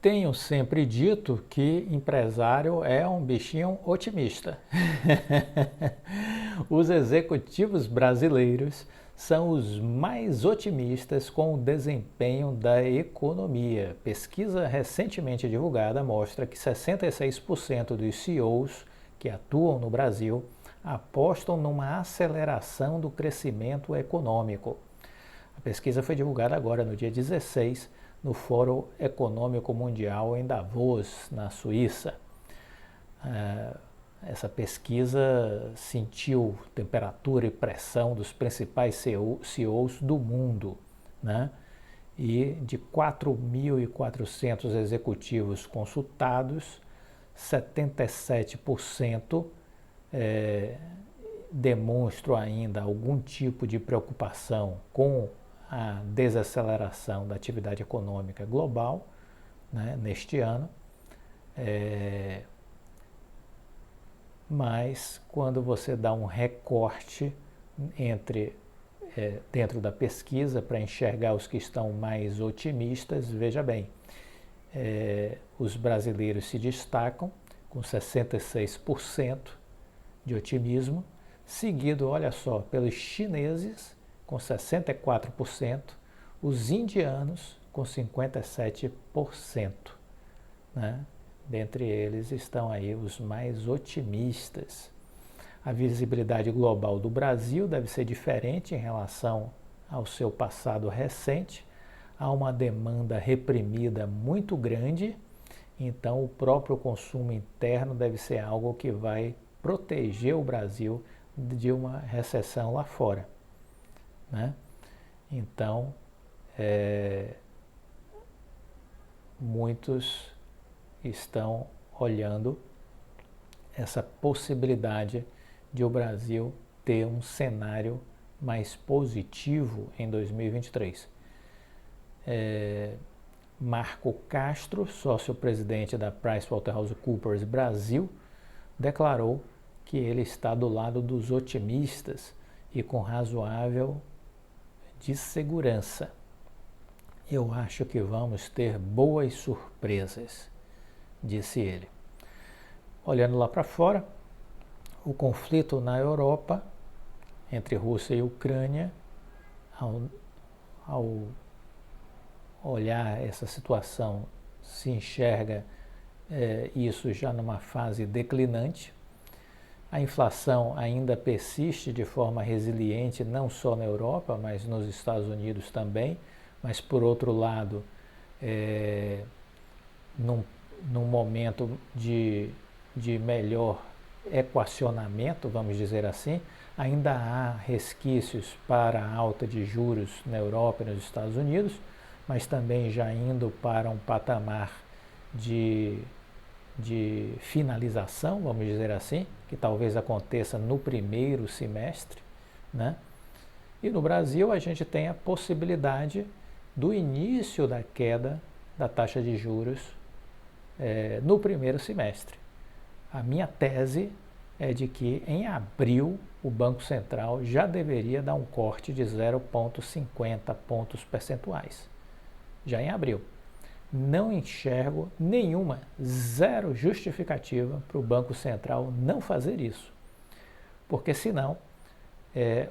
Tenho sempre dito que empresário é um bichinho otimista. Os executivos brasileiros são os mais otimistas com o desempenho da economia. Pesquisa recentemente divulgada mostra que 66% dos CEOs que atuam no Brasil apostam numa aceleração do crescimento econômico. A pesquisa foi divulgada agora no dia 16, no Fórum Econômico Mundial em Davos, na Suíça. Essa pesquisa sentiu temperatura e pressão dos principais CEOs do mundo, né? E de 4.400 executivos consultados, 77% demonstram ainda algum tipo de preocupação com a desaceleração da atividade econômica global, né, neste ano. Mas quando você dá um recorte dentro da pesquisa para enxergar os que estão mais otimistas, veja bem, os brasileiros se destacam com 66% de otimismo, seguido, olha só, pelos chineses com 64%, os indianos com 57%, né? Dentre eles estão aí os mais otimistas. A visibilidade global do Brasil deve ser diferente em relação ao seu passado recente. Há uma demanda reprimida muito grande, então o próprio consumo interno deve ser algo que vai proteger o Brasil de uma recessão lá fora, né? Então, muitos estão olhando essa possibilidade de o Brasil ter um cenário mais positivo em 2023. Marco Castro, sócio-presidente da PricewaterhouseCoopers Brasil, declarou que ele está do lado dos otimistas e com razoável de segurança. Eu acho que vamos ter boas surpresas, disse ele. Olhando lá para fora, o conflito na Europa entre Rússia e Ucrânia, ao olhar essa situação, se enxerga isso já numa fase declinante. A inflação ainda persiste de forma resiliente, não só na Europa, mas nos Estados Unidos também. Mas, por outro lado, num momento de melhor equacionamento, vamos dizer assim, ainda há resquícios para a alta de juros na Europa e nos Estados Unidos, mas também já indo para um patamar de finalização, vamos dizer assim, que talvez aconteça no primeiro semestre, né? E no Brasil a gente tem a possibilidade do início da queda da taxa de juros no primeiro semestre. A minha tese é de que em abril o Banco Central já deveria dar um corte de 0,50 pontos percentuais. Já em abril. Não enxergo zero justificativa para o Banco Central não fazer isso. Porque senão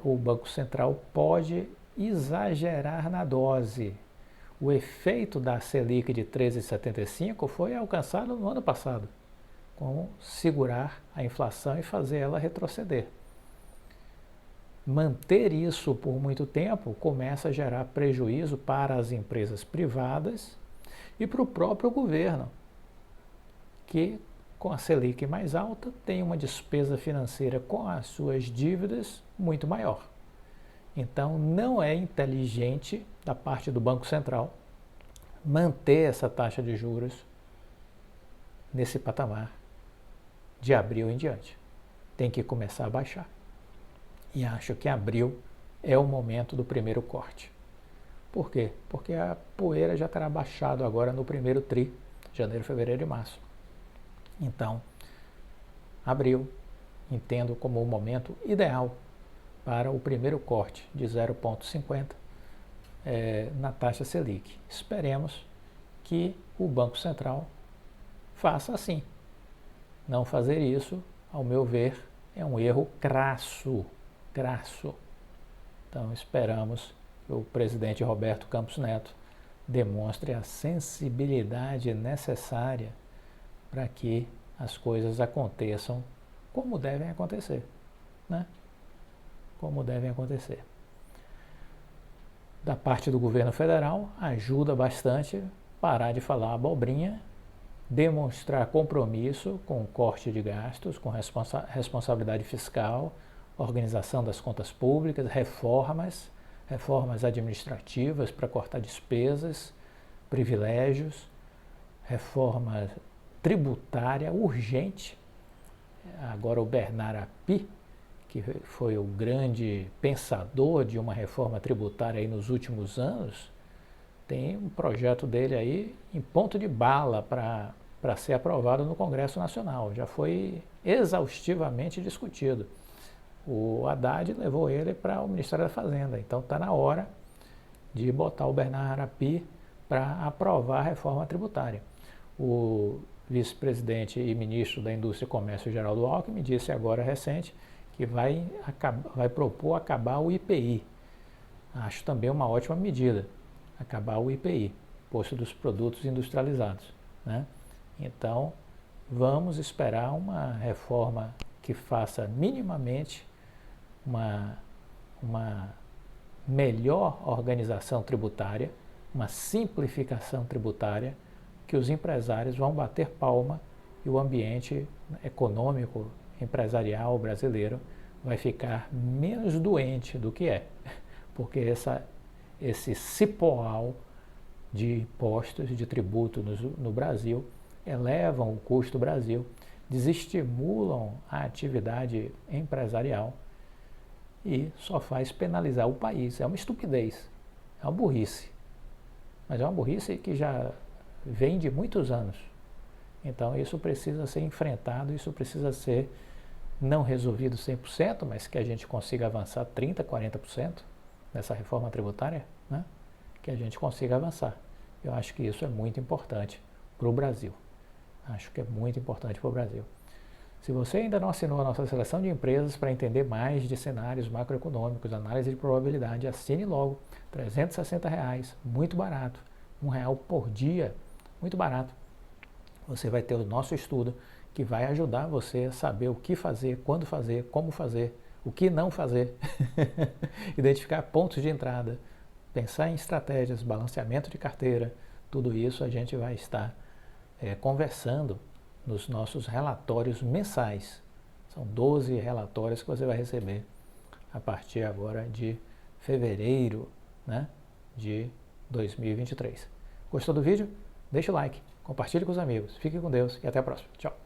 o Banco Central pode exagerar na dose. O efeito da Selic de 13,75 foi alcançado no ano passado, com segurar a inflação e fazer ela retroceder. Manter isso por muito tempo começa a gerar prejuízo para as empresas privadas e para o próprio governo, que com a Selic mais alta tem uma despesa financeira com as suas dívidas muito maior. Então não é inteligente da parte do Banco Central manter essa taxa de juros nesse patamar de abril em diante. Tem que começar a baixar. E acho que abril é o momento do primeiro corte. Por quê? Porque a poeira já terá baixado agora no primeiro tri, janeiro, fevereiro e março. Então, abril entendo como o momento ideal para o primeiro corte de 0,50 na taxa Selic. Esperemos que o Banco Central faça assim. Não fazer isso, ao meu ver, é um erro crasso, crasso. Então esperamos que o presidente Roberto Campos Neto demonstre a sensibilidade necessária para que as coisas aconteçam como devem acontecer, né? Como devem acontecer. Da parte do governo federal, ajuda bastante parar de falar abobrinha, demonstrar compromisso com o corte de gastos, com responsabilidade fiscal, organização das contas públicas, reformas administrativas para cortar despesas, privilégios, reforma tributária urgente. Agora o Bernard Api, que foi o grande pensador de uma reforma tributária aí nos últimos anos, tem um projeto dele aí em ponto de bala para ser aprovado no Congresso Nacional. Já foi exaustivamente discutido. O Haddad levou ele para o Ministério da Fazenda. Então está na hora de botar o Bernard Api para aprovar a reforma tributária. O vice-presidente e ministro da Indústria e Comércio, Geraldo Alckmin, disse agora recente que vai propor acabar o IPI. Acho também uma ótima medida, acabar o IPI, Imposto dos Produtos Industrializados, né? Então, vamos esperar uma reforma que faça minimamente uma melhor organização tributária, uma simplificação tributária, que os empresários vão bater palma e o ambiente econômico, empresarial brasileiro vai ficar menos doente do que é, porque esse cipoal de impostos, de tributo no Brasil, elevam o custo do Brasil, desestimulam a atividade empresarial e só faz penalizar o país. É uma estupidez, é uma burrice, mas é uma burrice que já vem de muitos anos. Então isso precisa ser enfrentado, isso precisa ser não resolvido 100%, mas que a gente consiga avançar 30%, 40% nessa reforma tributária, né? Que a gente consiga avançar. Eu acho que isso é muito importante para o Brasil. Acho que é muito importante para o Brasil. Se você ainda não assinou a nossa seleção de empresas para entender mais de cenários macroeconômicos, análise de probabilidade, assine logo. R$360, muito barato. R$1 por dia, muito barato. Você vai ter o nosso estudo que vai ajudar você a saber o que fazer, quando fazer, como fazer, o que não fazer, identificar pontos de entrada, pensar em estratégias, balanceamento de carteira, tudo isso a gente vai estar conversando nos nossos relatórios mensais. São 12 relatórios que você vai receber a partir agora de fevereiro, né, de 2023. Gostou do vídeo? Deixa o like, compartilhe com os amigos. Fique com Deus e até a próxima. Tchau.